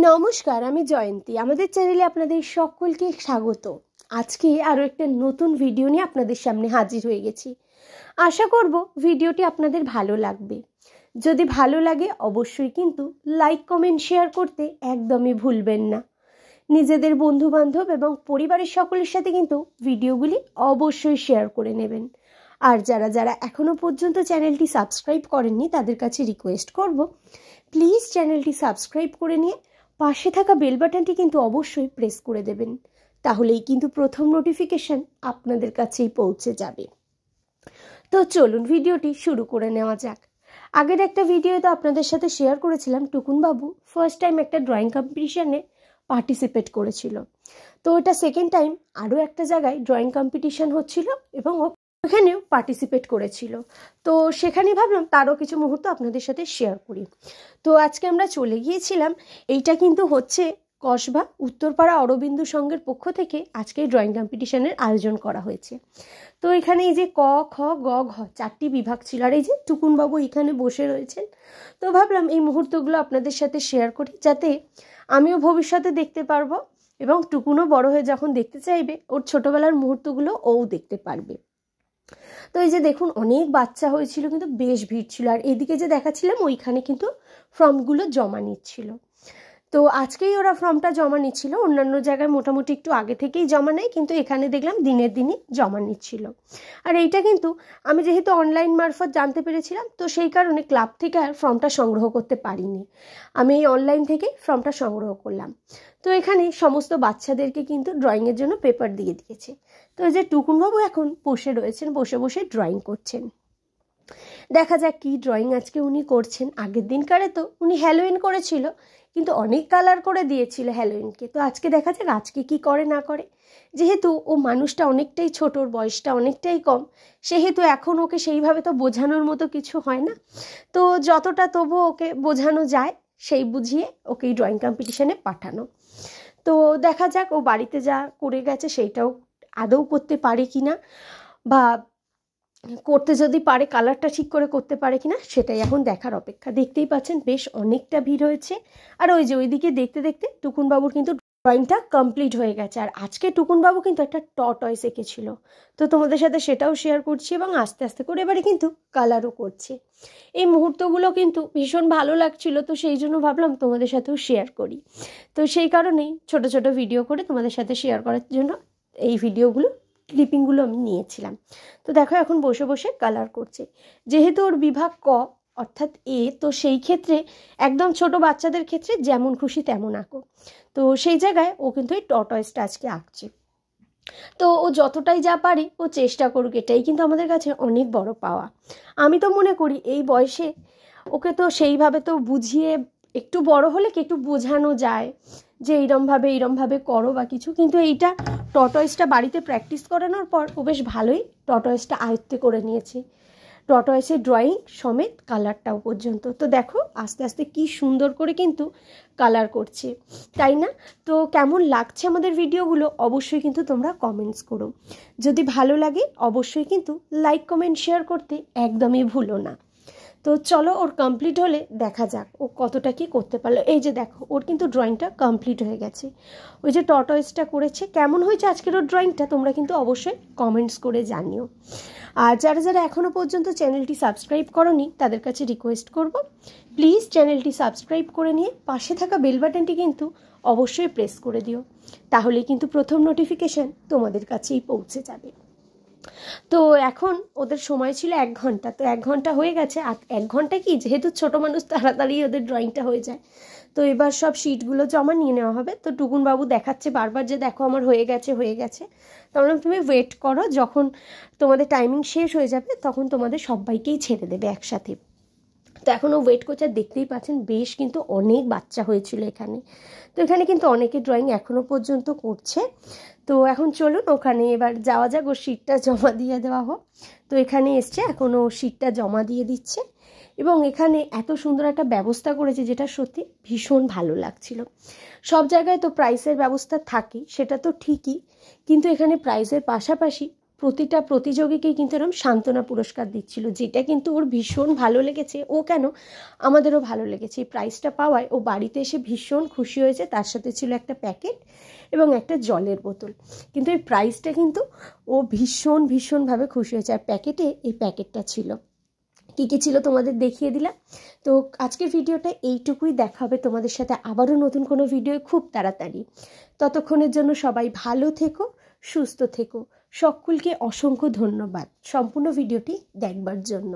নমস্কার, আমি জয়ন্তী। আমাদের চ্যানেলে আপনাদের সকলকে স্বাগত। আজকে আরও একটা নতুন ভিডিও নিয়ে আপনাদের সামনে হাজির হয়ে গেছি। আশা করব ভিডিওটি আপনাদের ভালো লাগবে। যদি ভালো লাগে অবশ্যই কিন্তু লাইক, কমেন্ট, শেয়ার করতে একদমই ভুলবেন না। নিজেদের বন্ধুবান্ধব এবং পরিবারের সকলের সাথে কিন্তু ভিডিওগুলি অবশ্যই শেয়ার করে নেবেন। আর যারা যারা এখনও পর্যন্ত চ্যানেলটি সাবস্ক্রাইব করেননি তাদের কাছে রিকোয়েস্ট করব, প্লিজ চ্যানেলটি সাবস্ক্রাইব করে নিয়ে পাশে থাকা বেল বাটনটি কিন্তু অবশ্যই প্রেস করে দেবেন। তাহলেই কিন্তু প্রথম নোটিফিকেশন আপনাদের কাছেই পৌঁছে যাবে। তো চলুন ভিডিওটি শুরু করে নেওয়া যাক। আগের একটা ভিডিও তো আপনাদের সাথে শেয়ার করেছিলাম টুকুনবাবু ফার্স্ট টাইম একটা ড্রয়িং কম্পিটিশনে পার্টিসিপেট করেছিল। তো ওটা সেকেন্ড টাইম আরও একটা জায়গায় ড্রয়িং কম্পিটিশন হচ্ছিল এবং ওখানেও পার্টিসিপেট করেছিল। তো সেখানেই ভাবলাম তারও কিছু মুহূর্ত আপনাদের সাথে শেয়ার করি। তো আজকে আমরা চলে গিয়েছিলাম, এইটা কিন্তু হচ্ছে কসবা উত্তরপাড়া অরবিন্দু সংঘের পক্ষ থেকে আজকে ড্রয়িং কম্পিটিশনের আয়োজন করা হয়েছে। তো এখানে এই যে ক, খ, গ, ঘ 4টি বিভাগ ছিল, আর এই যে টুকুনবাবু এখানে বসে রয়েছেন। তো ভাবলাম এই মুহূর্তগুলো আপনাদের সাথে শেয়ার করি, যাতে আমিও ভবিষ্যতে দেখতে পারবো এবং টুকুনও বড় হয়ে যখন দেখতে চাইবে ওর ছোটবেলার মুহূর্তগুলো ও দেখতে পারবে। তো এই যে দেখুন অনেক বাচ্চা হয়েছিল, কিন্তু বেশ ভিড় ছিল। আর এদিকে যে দেখাচ্ছিলাম ওইখানে কিন্তু ফর্মগুলো জমা নিচ্ছিল। তো আজকেই ওরা ফর্মটা জমা নিচ্ছিল। অন্যান্য জায়গায় মোটামুটি একটু আগে থেকেই জমা নেয়, কিন্তু এখানে দেখলাম দিনের দিনই জমা নিচ্ছিল। আর এইটা কিন্তু আমি যেহেতু অনলাইন মারফত জানতে পেরেছিলাম, তো সেই কারণে ক্লাব থেকে আর ফর্মটা সংগ্রহ করতে পারিনি। আমি এই অনলাইন থেকে ফর্মটা সংগ্রহ করলাম। তো এখানে সমস্ত বাচ্চাদেরকে কিন্তু ড্রয়িংয়ের জন্য পেপার দিয়ে দিয়েছে। তো এই যে টুকুনবাবু এখন বসে রয়েছেন, বসে বসে ড্রয়িং করছেন। দেখা যাক কি ড্রয়িং আজকে উনি করছেন। আগের দিনকারে তো উনি হ্যালোইন করেছিল, কিন্তু অনেক কালার করে দিয়েছিল হ্যালোইনকে। তো আজকে দেখা যাক আজকে কি করে না করে। যেহেতু ও মানুষটা অনেকটাই ছোট, ওর বয়সটা অনেকটাই কম, সেহেতু এখন ওকে সেইভাবে তো বোঝানোর মতো কিছু হয় না। তো যতটা তবু ওকে বোঝানো যায় সেই বুঝিয়ে ওকে এই ড্রয়িং কম্পিটিশানে পাঠানো। তো দেখা যাক ও বাড়িতে যা করে গেছে সেইটাও আদৌ করতে পারে কিনা, বা করতে যদি পারে কালারটা ঠিক করে করতে পারে কিনা সেটাই এখন দেখার অপেক্ষা। দেখতেই পাচ্ছেন বেশ অনেকটা ভিড় হয়েছে। আর ওই যে ওইদিকে দেখতে দেখতে টুকুনবাবুর কিন্তু ড্রয়িংটা কমপ্লিট হয়ে গেছে। আর আজকে টুকুনবাবু কিন্তু একটা টর্টয়েস এঁকেছিল, তো তোমাদের সাথে সেটাও শেয়ার করছি এবং আস্তে আস্তে করে এবারে কিন্তু কালারও করছে। এই মুহূর্তগুলো কিন্তু ভীষণ ভালো লাগছিল, তো সেই জন্য ভাবলাম তোমাদের সাথেও শেয়ার করি। তো সেই কারণেই ছোট ছোট ভিডিও করে তোমাদের সাথে শেয়ার করার জন্য এই ভিডিওগুলো ক্লিপিংগুলো আমি নিয়েছিলাম। তো দেখো এখন বসে বসে কালার করছে। যেহেতু ওর বিভাগ ক অর্থাৎ এ, তো সেই ক্ষেত্রে একদম ছোট বাচ্চাদের ক্ষেত্রে যেমন খুশি তেমন আঁকো। তো সেই জায়গায় ও কিন্তু এই টর্টয়েসটা আজকে আঁকছে। তো ও যতটাই যা পারে ও চেষ্টা করুক, এটাই কিন্তু আমাদের কাছে অনেক বড় পাওয়া। আমি তো মনে করি এই বয়সে ওকে তো সেইভাবে তো বুঝিয়ে, একটু বড় হলে কি একটু বোঝানো যায় যে এইরমভাবে করো বা কিছু, কিন্তু এইটা টর্টয়েসটা বাড়িতে প্র্যাকটিস করানোর পর ও বেশ ভালোই টর্টয়েসটা আয়ত্তে করে নিয়েছে, টর্টয়েসের ড্রয়িং সমেত কালারটাও পর্যন্ত। তো দেখো আস্তে আস্তে কি সুন্দর করে কিন্তু কালার করছে, তাই না? তো কেমন লাগছে আমাদের ভিডিওগুলো অবশ্যই কিন্তু তোমরা কমেন্টস করো। যদি ভালো লাগে অবশ্যই কিন্তু লাইক, কমেন্ট, শেয়ার করতে একদমই ভুলো না। তো চলো ওর কমপ্লিট হলে দেখা যাক ও কতটা কি করতে পারলো। এই যে দেখো ওর কিন্তু ড্রয়িংটা কমপ্লিট হয়ে গেছে। ওই যে টর্টয়েসটা করেছে, কেমন হয়েছে আজকের ওর ড্রয়িংটা তোমরা কিন্তু অবশ্যই কমেন্টস করে জানিও। আর যারা যারা এখনও পর্যন্ত চ্যানেলটি সাবস্ক্রাইব করোনি তাদের কাছে রিকোয়েস্ট করব, প্লিজ চ্যানেলটি সাবস্ক্রাইব করে নিয়ে পাশে থাকা বেল বাটনটি কিন্তু অবশ্যই প্রেস করে দিও। তাহলে কিন্তু প্রথম নোটিফিকেশান তোমাদের কাছেই পৌঁছে যাবে। তো এখন ওদের সময় ছিল 1 ঘন্টা, তো 1 ঘন্টা হয়ে গেছে। 1 ঘন্টা কি, যেহেতু ছোট মানুষ তাড়াতাড়ি ওদের ড্রয়িংটা হয়ে যায়। তো এবার সব শিটগুলো জমা নিয়ে নেওয়া হবে। তো টুকুনবাবু দেখাচ্ছে বারবার যে দেখো আমার হয়ে গেছে। তাহলে তুমি ওয়েট করো, যখন তোমাদের টাইমিং শেষ হয়ে যাবে তখন তোমাদের সবাইকেই ছেড়ে দেবে একসাথে। তো এখনও ওয়েট করছে। আর দেখতেই পাচ্ছেন বেশ কিন্তু অনেক বাচ্চা হয়েছিল এখানে। তো এখানে কিন্তু অনেকে ড্রয়িং এখনও পর্যন্ত করছে। তো এখন চলুন ওখানে এবার যাওয়া যাক, ওর শিটটা জমা দিয়ে দেওয়া হোক। তো এখানে এসছে, এখন ও শিটটা জমা দিয়ে দিচ্ছে। এবং এখানে এত সুন্দর একটা ব্যবস্থা করেছে যেটা সত্যি ভীষণ ভালো লাগছিল। সব জায়গায় তো প্রাইসের ব্যবস্থা থাকে, সেটা তো ঠিকই, কিন্তু এখানে প্রাইসের পাশাপাশি প্রতিটা প্রতিযোগীকেই কিন্তু এরকম সান্ত্বনা পুরস্কার দিচ্ছিল, যেটা কিন্তু ওর ভীষণ ভালো লেগেছে। ও কেন, আমাদেরও ভালো লেগেছে। এই প্রাইজটা পাওয়ায় ও বাড়িতে এসে ভীষণ খুশি হয়েছে। তার সাথে ছিল একটা প্যাকেট এবং একটা জলের বোতল। কিন্তু এই প্রাইজটা কিন্তু ও ভীষণভাবে খুশি হয়েছে। আর প্যাকেটে এই প্যাকেটটা ছিল, কী কী ছিল তোমাদের দেখিয়ে দিলাম। তো আজকের ভিডিওটা এইটুকুই, দেখা হবে তোমাদের সাথে আবারও নতুন কোনো ভিডিও খুব তাড়াতাড়ি। ততক্ষণের জন্য সবাই ভালো থেকো, সুস্থ থেকো। সকলকে অসংখ্য ধন্যবাদ সম্পূর্ণ ভিডিওটি দেখবার জন্য।